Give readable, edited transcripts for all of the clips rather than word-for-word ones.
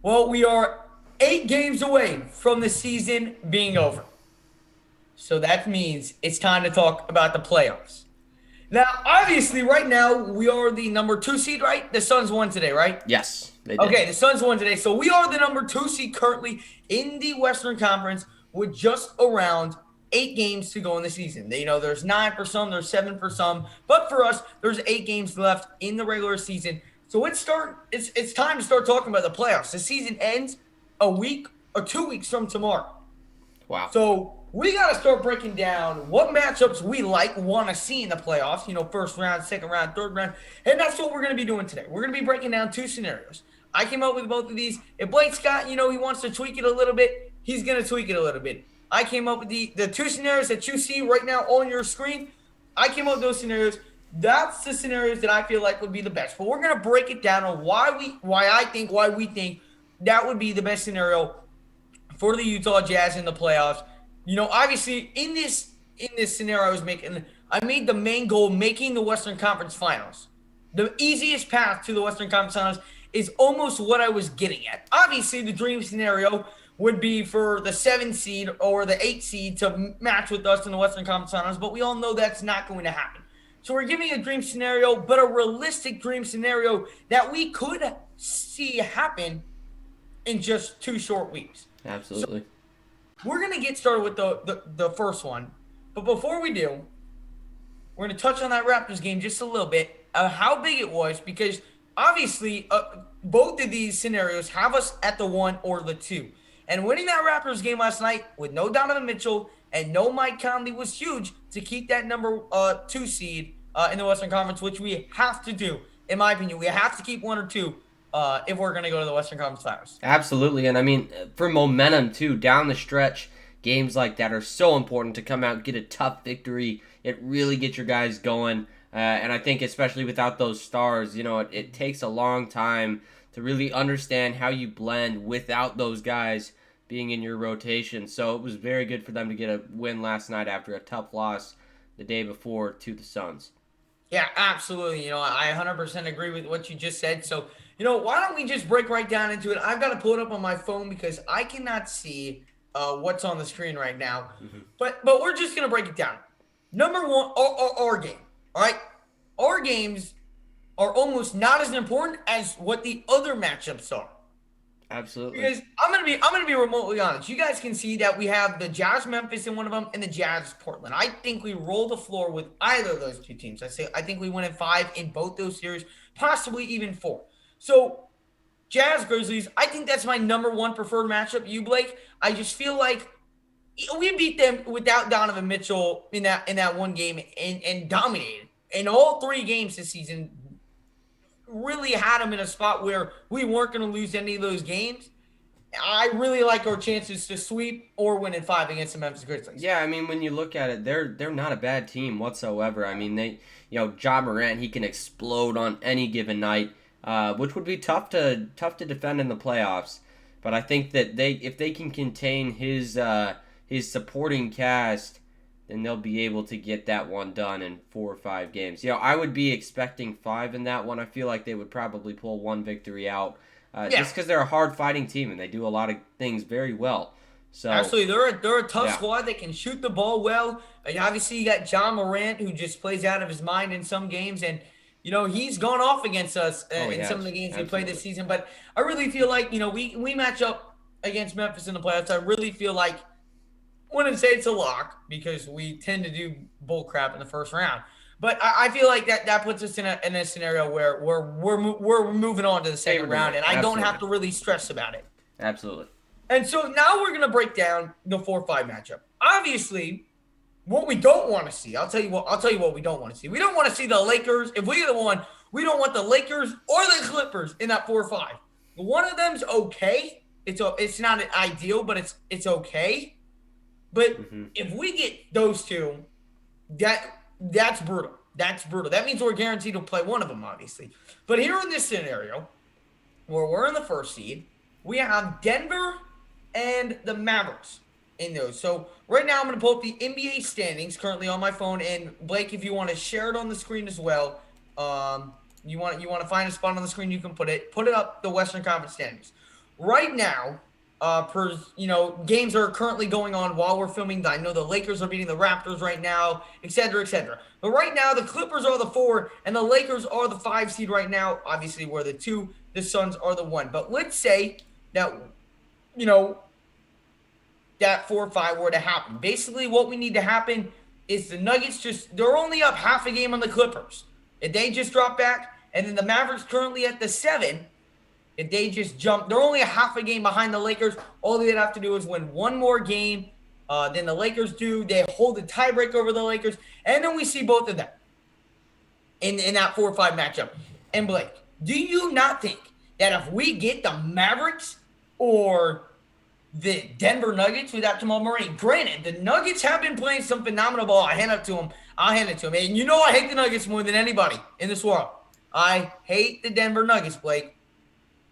Well, we are 8 games away from the season being over. So that means it's time to talk about the playoffs. Now, obviously, right now, we are the number 2 seed, right? The Suns won today, right? Yes, they did. Okay, the Suns won today. So we are the number 2 seed currently in the Western Conference with just around 8 games to go in the season. There's 9 for some, there's 7 for some, but for us, there's 8 games left in the regular season. So it's time to start talking about the playoffs. The season ends a week or 2 weeks from tomorrow. Wow. So we got to start breaking down what matchups we want to see in the playoffs. First round, second round, third round, and that's what we're going to be doing today. We're going to be breaking down 2 scenarios. I came up with both of these. If Blake Scott, he wants to tweak it a little bit, he's going to tweak it a little bit. I came up with the 2 scenarios that you see right now on your screen. I came up with those scenarios. That's the scenarios that I feel like would be the best. But we're going to break it down on why we think that would be the best scenario for the Utah Jazz in the playoffs. Obviously in this scenario I made the main goal making the Western Conference Finals. The easiest path to the Western Conference Finals is almost what I was getting at. Obviously, the dream scenario would be for the 7 seed or the 8 seed to match with us in the Western Conference Finals, but we all know that's not going to happen. So we're giving a dream scenario, but a realistic dream scenario that we could see happen in just 2 short weeks. Absolutely. We're going to get started with the first one. But before we do, we're going to touch on that Raptors game just a little bit, how big it was, because obviously both of these scenarios have us at the 1 or the 2. And winning that Raptors game last night with no Donovan Mitchell and no Mike Conley was huge to keep that number 2 seed in the Western Conference, which we have to do, in my opinion. We have to keep 1 or 2 if we're going to go to the Western Conference Finals. Absolutely. And I mean, for momentum, too, down the stretch, games like that are so important to come out, get a tough victory. It really gets your guys going. And I think especially without those stars, it takes a long time to really understand how you blend without those guys being in your rotation. So it was very good for them to get a win last night after a tough loss the day before to the Suns. Yeah, absolutely. I 100% agree with what you just said. So, why don't we just break right down into it? I've got to pull it up on my phone because I cannot see what's on the screen right now. Mm-hmm. But we're just going to break it down. Number one, our game. All right? Our games are almost not as important as what the other matchups are. Absolutely. Because I'm gonna be remotely honest. You guys can see that we have the Jazz Memphis in one of them and the Jazz Portland. I think we roll the floor with either of those 2 teams. I think we win in 5 in both those series, possibly even 4. So Jazz Grizzlies, I think that's my number 1 preferred matchup. You, Blake, I just feel like we beat them without Donovan Mitchell in that one game and dominated. In all 3 games this season, really had them in a spot where we weren't going to lose any of those games. I really like our chances to sweep or win in 5 against the Memphis Grizzlies. Yeah, I mean, when you look at it, they're not a bad team whatsoever. I mean, Ja Morant, he can explode on any given night, which would be tough to defend in the playoffs. But I think that if they can contain his supporting cast, then they'll be able to get that one done in 4 or 5 games. I would be expecting 5 in that one. I feel like they would probably pull 1 victory out, just because they're a hard-fighting team and they do a lot of things very well. So absolutely, they're a tough squad. They can shoot the ball well. And obviously, you got Ja Morant, who just plays out of his mind in some games, and he's gone off against us in some of the games we played this season. But I really feel like we match up against Memphis in the playoffs. I really feel like, I wouldn't say it's a lock because we tend to do bull crap in the first round. But I feel like that puts us in a scenario where we're moving on to the second round, and I don't have to really stress about it. Absolutely. And so now we're gonna break down the 4-5 matchup. Obviously, what we don't want to see, I'll tell you what we don't want to see. We don't want to see the Lakers. If we get the one, we don't want the Lakers or the Clippers in that 4-5. One of them's okay. It's not ideal, but it's okay. But if we get those 2, that's brutal. That's brutal. That means we're guaranteed to play one of them, obviously. But here in this scenario, where we're in the 1st seed, we have Denver and the Mavericks in those. So right now I'm going to pull up the NBA standings currently on my phone. And Blake, if you want to share it on the screen as well, you want to find a spot on the screen, you can put it up, the Western Conference standings. right now, per games are currently going on while we're filming. I know the Lakers are beating the Raptors right now, et cetera, et cetera. But right now, the Clippers are the 4, and the Lakers are the 5 seed right now. Obviously, we're the 2. The Suns are the 1. But let's say that you know that 4-5 were to happen. Basically, what we need to happen is the Nuggets they're only up half a game on the Clippers. If they just drop back, and then the Mavericks currently at the 7, if they just jump, they're only a half a game behind the Lakers. All they'd have to do is win one more game than the Lakers do. They hold the tiebreak over the Lakers, and then we see both of them in that 4-5 matchup. And Blake, do you not think that if we get the Mavericks or the Denver Nuggets without Jamal Murray, granted, the Nuggets have been playing some phenomenal ball. I hand it to them. I'll hand it to them. And you know I hate the Nuggets more than anybody in this world. I hate the Denver Nuggets, Blake.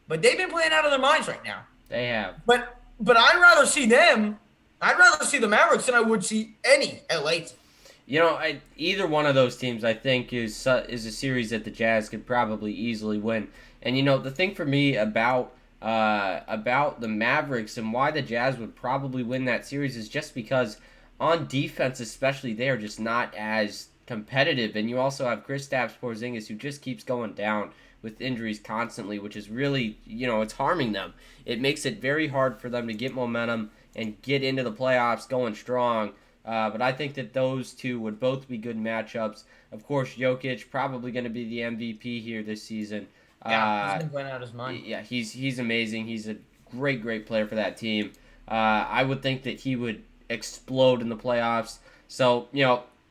But they've been playing out of their minds right now. They have. But I'd rather see them. I'd rather see the Mavericks than I would see any LA team. Either one of those teams, I think, is a series that the Jazz could probably easily win. And the thing for me about the Mavericks and why the Jazz would probably win that series is just because on defense, especially, they are just not as competitive. And you also have Kristaps Porzingis, who just keeps going down with injuries constantly, which is really, it's harming them. It makes it very hard for them to get momentum and get into the playoffs going strong. But I think that those two would both be good matchups. Of course, Jokic probably going to be the MVP here this season. Yeah, he's been playing out his mind. Yeah, he's amazing. He's a great player for that team. I would think that he would explode in the playoffs. So,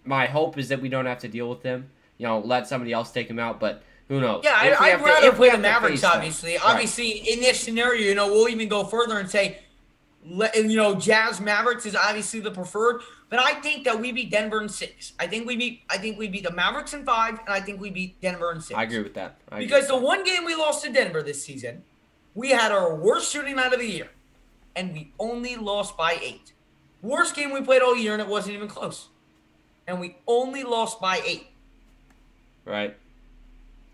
my hope is that we don't have to deal with him. Let somebody else take him out, but who knows? Yeah, I'd rather play the Mavericks, obviously. Right. Obviously, in this scenario, we'll even go further and say, Jazz Mavericks is obviously the preferred, but I think that we beat Denver in 6. I think we beat the Mavericks in 5, and I think we beat Denver in 6. I agree with that. Because the one game we lost to Denver this season, we had our worst shooting night of the year, and we only lost by 8. Worst game we played all year, and it wasn't even close. And we only lost by 8. Right.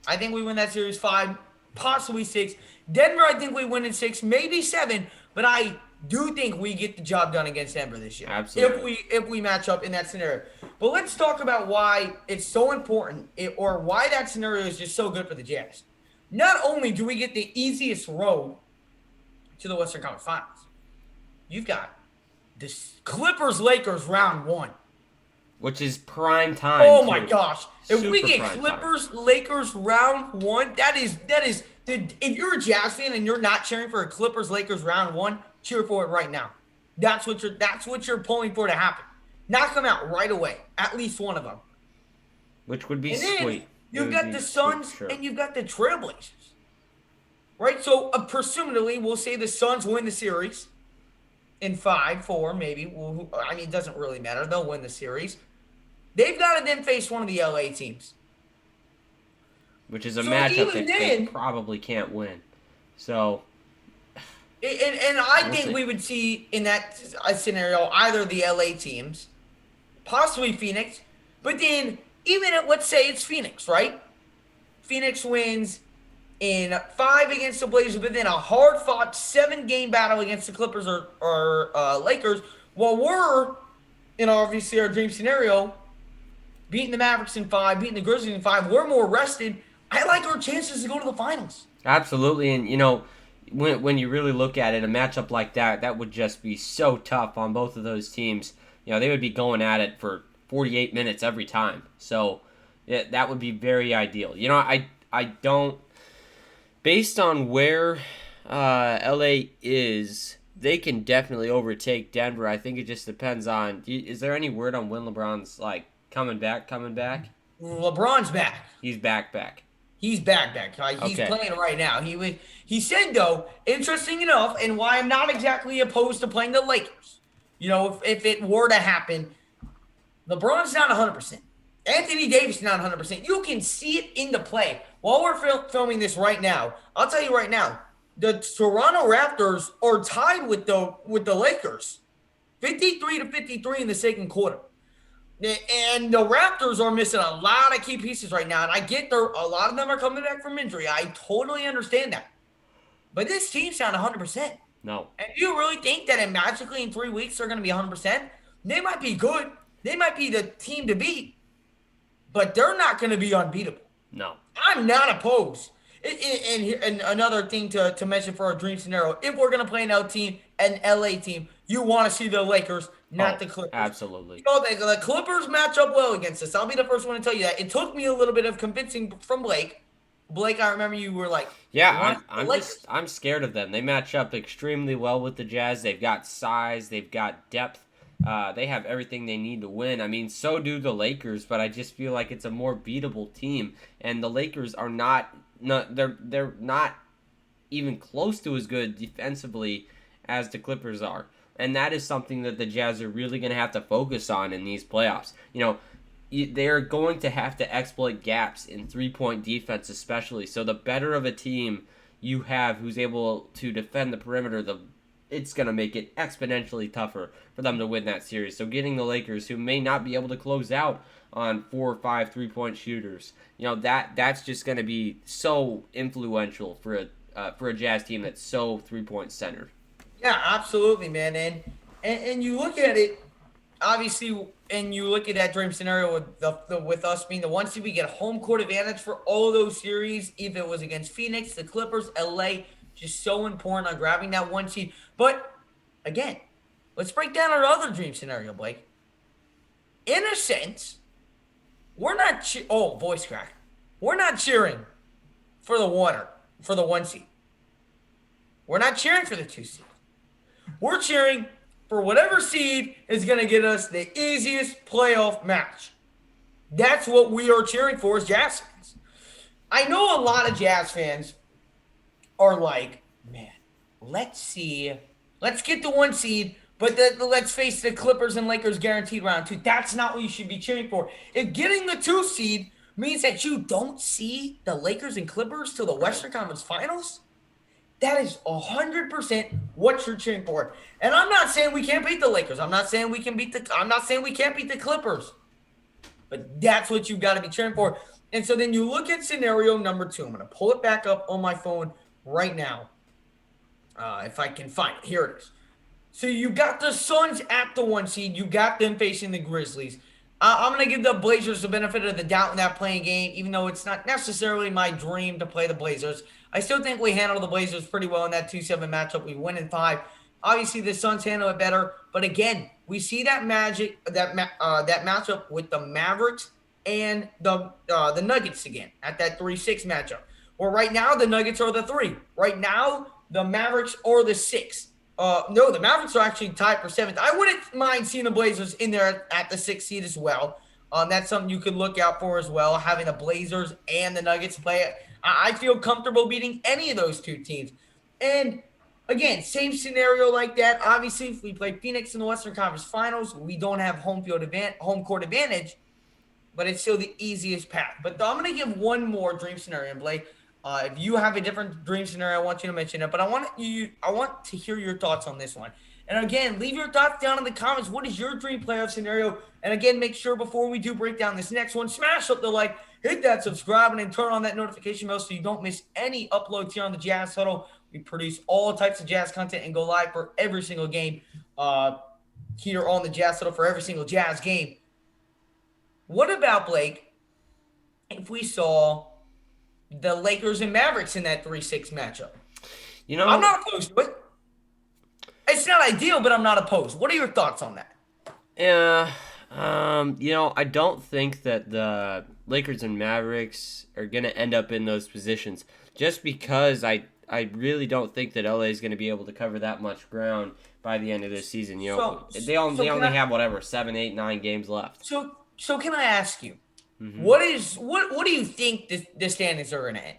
I think we win that series 5, possibly 6. Denver, I think we win in 6, maybe 7, but I do think we get the job done against Denver this year. Absolutely. If we match up in that scenario. But let's talk about why it's so important, or why that scenario is just so good for the Jazz. Not only do we get the easiest road to the Western Conference Finals, you've got the Clippers-Lakers round 1. Which is prime time. Oh my gosh! If we get Clippers Lakers round 1, that is. If you're a Jazz fan and you're not cheering for a Clippers Lakers round 1, cheer for it right now. That's what you're pulling for to happen. Knock them out right away. At least one of them. Which would be and sweet. You've got the Suns and you've got the Trailblazers. Right. So presumably we'll say the Suns win the series in 5-4 maybe. It doesn't really matter. They'll win the series. They've got to then face one of the LA teams. Which is a matchup that they probably can't win. So. And I think we would see in that scenario either the LA teams, possibly Phoenix, but then let's say it's Phoenix, right? Phoenix wins in 5 against the Blazers, but then a hard-fought 7-game battle against the Clippers or Lakers, while we're, in obviously our dream scenario, beating the Mavericks in 5, beating the Grizzlies in 5, we're more rested. I like our chances to go to the finals. Absolutely, and when you really look at it, a matchup like that would just be so tough on both of those teams. They would be going at it for 48 minutes every time. So that would be very ideal. I don't, based on where LA is, they can definitely overtake Denver. I think it just depends on, is there any word on when LeBron's coming back? LeBron's back. He's back. He's back. He's playing right now. He said, though, interesting enough, and why I'm not exactly opposed to playing the Lakers. If it were to happen, LeBron's not 100%. Anthony Davis is not 100%. You can see it in the play. While we're filming this right now, I'll tell you right now, the Toronto Raptors are tied with the Lakers, 53-53 in the second quarter. And the Raptors are missing a lot of key pieces right now. And I get a lot of them are coming back from injury. I totally understand that. But this team's not 100%. No, And do you really think that magically in 3 weeks they're going to be 100%? They might be good. They might be the team to beat, but they're not going to be unbeatable. no. I'm not opposed. And another thing to mention for our dream scenario, if we're going to play an LA team, you want to see the Lakers, not Oh, the Clippers. absolutely. You know, the Clippers match up well against us. I'll be the first one to tell you that. It took me a little bit of convincing from Blake. Blake, I remember you were like, Yeah, you want to see the Lakers. I'm scared of them. They match up extremely well with the Jazz. They've got size, they've got depth. They have everything they need to win. I mean, so do the Lakers, but I just feel like it's a more beatable team. And the Lakers are they're not even close to as good defensively as the Clippers are. And that is something that the Jazz are really going to have to focus on in these playoffs. They're going to have to exploit gaps in 3-point defense, especially. So the better of a team you have who's able to defend the perimeter, it's going to make it exponentially tougher for them to win that series. So getting the Lakers, who may not be able to close out on 4 or 5 3-point shooters, that's just going to be so influential for a Jazz team that's so 3-point centered. Yeah, absolutely, man. And you look at it, obviously, and you look at that dream scenario with us being the one seed, we get home court advantage for all of those series. If it was against Phoenix, the Clippers, LA, just so important on grabbing that one seed. But again, let's break down our other dream scenario, Blake. In a sense, we're not. Voice crack. We're not cheering for the one seed. We're not cheering for the 2 seed. We're cheering for whatever seed is going to get us the easiest playoff match. That's what we are cheering for as Jazz fans. I know a lot of Jazz fans are like, man, let's see. Let's get the 1 seed, but let's face the Clippers and Lakers guaranteed round 2. That's not what you should be cheering for. If getting the 2 seed means that you don't see the Lakers and Clippers till the Western Conference Finals, that is 100% what you're cheering for. And I'm not saying we can't beat the Lakers. I'm not saying we can't beat the Clippers. But that's what you've got to be cheering for. And so then you look at scenario number 2. I'm going to pull it back up on my phone right now. If I can find it. Here it is. So you got the Suns at the 1 seed. You got them facing the Grizzlies. I'm going to give the Blazers the benefit of the doubt in that playing game, even though it's not necessarily my dream to play the Blazers. I still think we handle the Blazers pretty well in that 2-7 matchup. We win in 5. Obviously, the Suns handle it better. But again, we see that that matchup with the Mavericks and the Nuggets again at that 3-6 matchup. Well, right now, the Nuggets are the 3. Right now, the Mavericks are the 6. No, the Mavericks are actually tied for 7th. I wouldn't mind seeing the Blazers in there at the 6th seed as well. That's something you could look out for as well, having the Blazers and the Nuggets play it. I feel comfortable beating any of those 2 teams. And again, same scenario like that. Obviously, if we play Phoenix in the Western Conference Finals, we don't have home court advantage, but it's still the easiest path. But I'm going to give one more dream scenario, Blake. If you have a different dream scenario, I want you to mention it. But I want to hear your thoughts on this one. And again, leave your thoughts down in the comments. What is your dream playoff scenario? And again, make sure before we do break down this next one, smash up the like, hit that subscribe, and then turn on that notification bell so you don't miss any uploads here on the Jazz Huddle. We produce all types of Jazz content and go live for every single game here on the Jazz Huddle for every single Jazz game. What about, Blake, if we saw the Lakers and Mavericks in that 3-6 matchup? I'm not opposed to it. It's not ideal, but I'm not opposed. What are your thoughts on that? Yeah, I don't think that the Lakers and Mavericks are going to end up in those positions just because I really don't think that LA is going to be able to cover that much ground by the end of this season. They only have 7, 8, 9 games left. So can I ask you, Mm-hmm. what do you think the standings are going to end?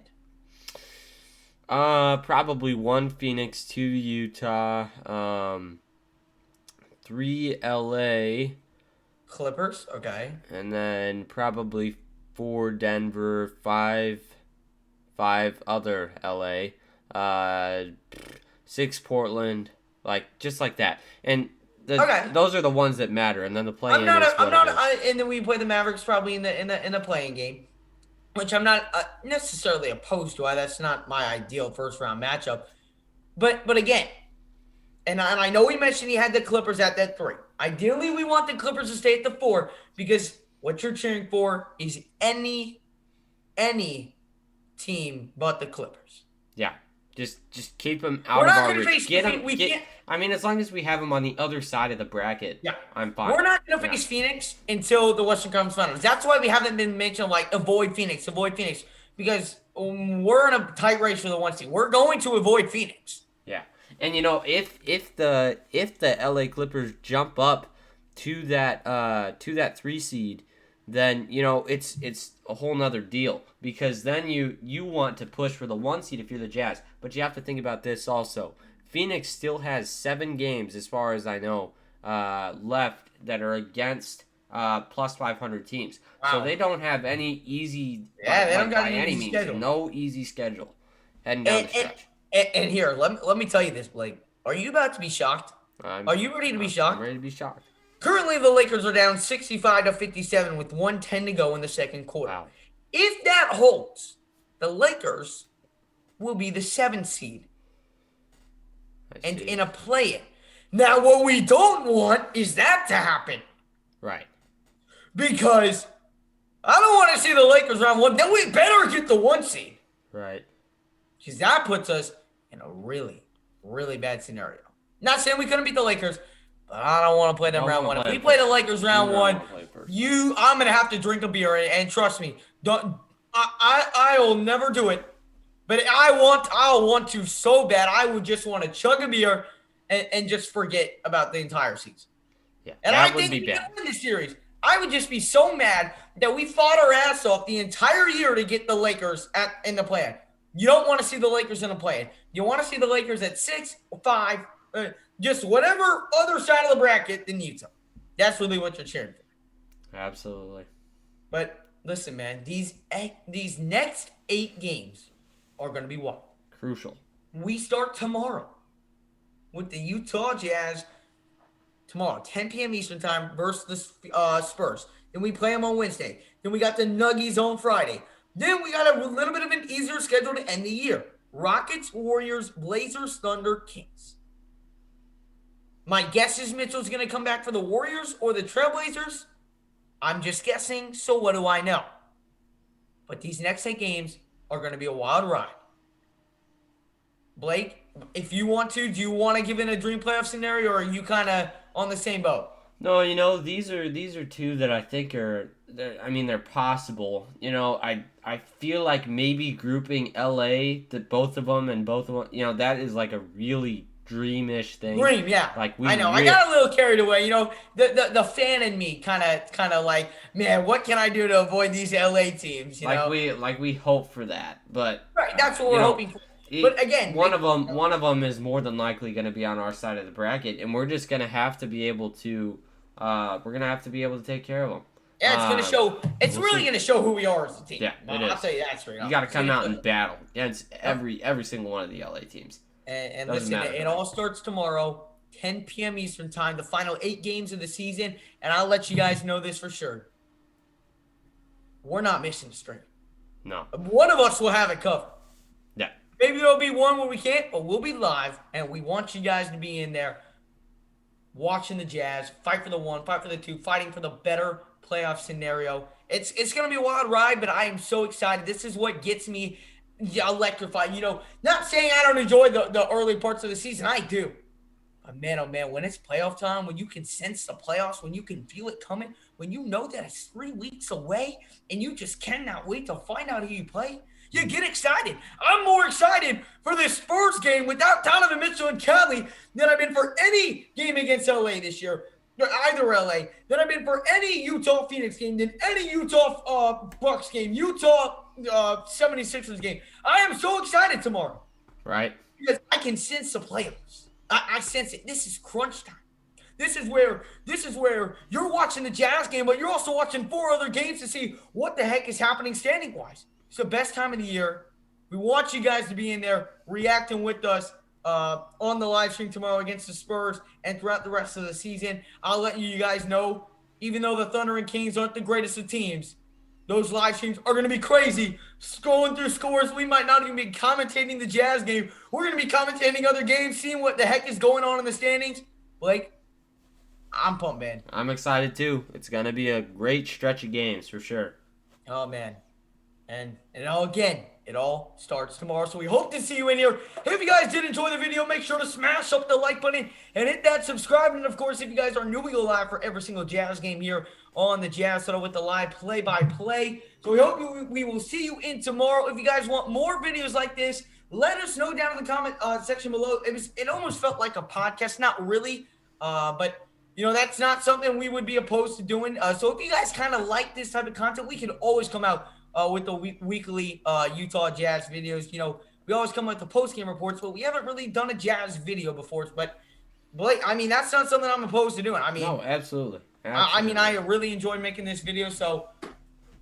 Probably 1 Phoenix, 2 Utah, 3 LA. Clippers, okay. And then probably 4 Denver, 5 other LA, 6 Portland, just like that. And those are the ones that matter. And then the play-in and then we play the Mavericks probably in the playing game, which I'm not necessarily opposed to. That's not my ideal first round matchup. But again, and I know we mentioned he had the Clippers at that 3. Ideally, we want the Clippers to stay at the 4 because what you're cheering for is any team but the Clippers. Yeah. Just keep them We're out of not our going to reach. face Get them. we Get. can't. I mean, as long as we have them on the other side of the bracket, Yeah. I'm fine. We're not going to Yeah. face Phoenix until the Western Conference Finals. That's why we haven't been mentioned like avoid Phoenix, because we're in a tight race for the 1 seed. We're going to avoid Phoenix. Yeah. And if the LA Clippers jump up to that 3 seed, then it's a whole nother deal, because then you want to push for the 1 seed if you're the Jazz. But you have to think about this also. Phoenix still has 7 games, as far as I know, left that are against plus 500 teams. Wow. So they don't have any easy, they don't got by any easy means, schedule. No easy schedule heading down the stretch. And here, let me tell you this, Blake. Are you about to be shocked? Are you ready to be shocked? I'm ready to be shocked. Currently, the Lakers are down 65-57 with 1:10 to go in the second quarter. Wow. If that holds, the Lakers will be the 7th seed and in a play-in. Now, what we don't want is that to happen. Right. Because I don't want to see the Lakers round 1. Then we better get the 1 seed. Right. Because that puts us in a really, really bad scenario. Not saying we couldn't beat the Lakers, but I don't want to play them round 1. If we play the Lakers round 1, I'm gonna have to drink a beer, and trust me, I will never do it. But I'll want to so bad. I would just want to chug a beer and just forget about the entire season. Yeah, and I think we can win this series. I would just be so mad that we fought our ass off the entire year to get the Lakers in the play-in. You don't want to see the Lakers in the play-in. You want to see the Lakers at 6 or 5, just whatever other side of the bracket than Utah. That's really what you're cheering for. Absolutely. But listen, man, these next 8 games are going to be what? Crucial. We start tomorrow with the Utah Jazz tomorrow, 10 p.m. Eastern time versus the Spurs. Then we play them on Wednesday. Then we got the Nuggies on Friday. Then we got a little bit of an easier schedule to end the year. Rockets, Warriors, Blazers, Thunder, Kings. My guess is Mitchell's going to come back for the Warriors or the Trailblazers. I'm just guessing, so what do I know? But these next 8 games are going to be a wild ride. Blake, if you want to, do you want to give in a dream playoff scenario, or are you kind of on the same boat? No, these are 2 that I think they're possible. I feel like maybe grouping LA, both of them, that is like a really dreamish thing. Dream, yeah. I know. I got a little carried away. The fan in me kind of like, man, what can I do to avoid these LA teams? We hope for that, but right, that's what we're hoping for. But again, one of them is more than likely going to be on our side of the bracket, and we're just going to have to be able to take care of them. Yeah, it's going to show. It's really going to show who we are as a team. Yeah, I'll tell you that straight up. You got to come out and battle against every single one of the LA teams. And listen, it all starts tomorrow, 10 p.m. Eastern time, the final 8 games of the season. And I'll let you guys know this for sure. We're not missing a string. No. One of us will have it covered. Yeah. Maybe there'll be one where we can't, but we'll be live. And we want you guys to be in there watching the Jazz, fight for the 1, fight for the 2, fighting for the better playoff scenario. It's going to be a wild ride, but I am so excited. This is what gets me electrified. Not saying I don't enjoy the early parts of the season. I do. But man, oh man, when it's playoff time, when you can sense the playoffs, when you can feel it coming, when you know that it's 3 weeks away and you just cannot wait to find out who you play, you get excited. I'm more excited for this Spurs game without Donovan Mitchell and Conley than I've been for any game against LA this year. Either LA, than I've been for any Utah Phoenix game, than any Utah Bucks game, Utah 76ers game. I am so excited tomorrow. Right. Because I can sense the playoffs. I sense it. This is crunch time. This is where you're watching the Jazz game, but you're also watching 4 other games to see what the heck is happening standing wise. It's the best time of the year. We want you guys to be in there reacting with us on the live stream tomorrow against the Spurs and throughout the rest of the season. I'll let you guys know, even though the Thunder and Kings aren't the greatest of teams, Those live streams are going to be crazy. Scrolling through scores, we might not even be commentating the Jazz game. We're going to be commentating other games, seeing what the heck is going on in the standings. Blake, I'm pumped, man. I'm excited too. It's gonna be a great stretch of games for sure. Oh, man. And again, it all starts tomorrow. So we hope to see you in here. If you guys did enjoy the video, make sure to smash up the like button and hit that subscribe. And of course, if you guys are new, we go live for every single Jazz game here on the Jazz Huddle with the live play-by-play. So we hope we will see you in tomorrow. If you guys want more videos like this, let us know down in the comment section below. It almost felt like a podcast, not really, but that's not something we would be opposed to doing. So if you guys kind of like this type of content, we can always come out with the weekly Utah Jazz videos. We always come with the post-game reports, but we haven't really done a Jazz video before. But Blake, that's not something I'm opposed to doing. No, absolutely. I really enjoy making this video. So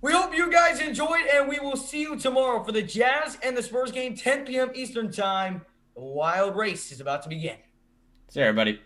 we hope you guys enjoyed, and we will see you tomorrow for the Jazz and the Spurs game, 10 p.m. Eastern time. The wild race is about to begin. See you, everybody.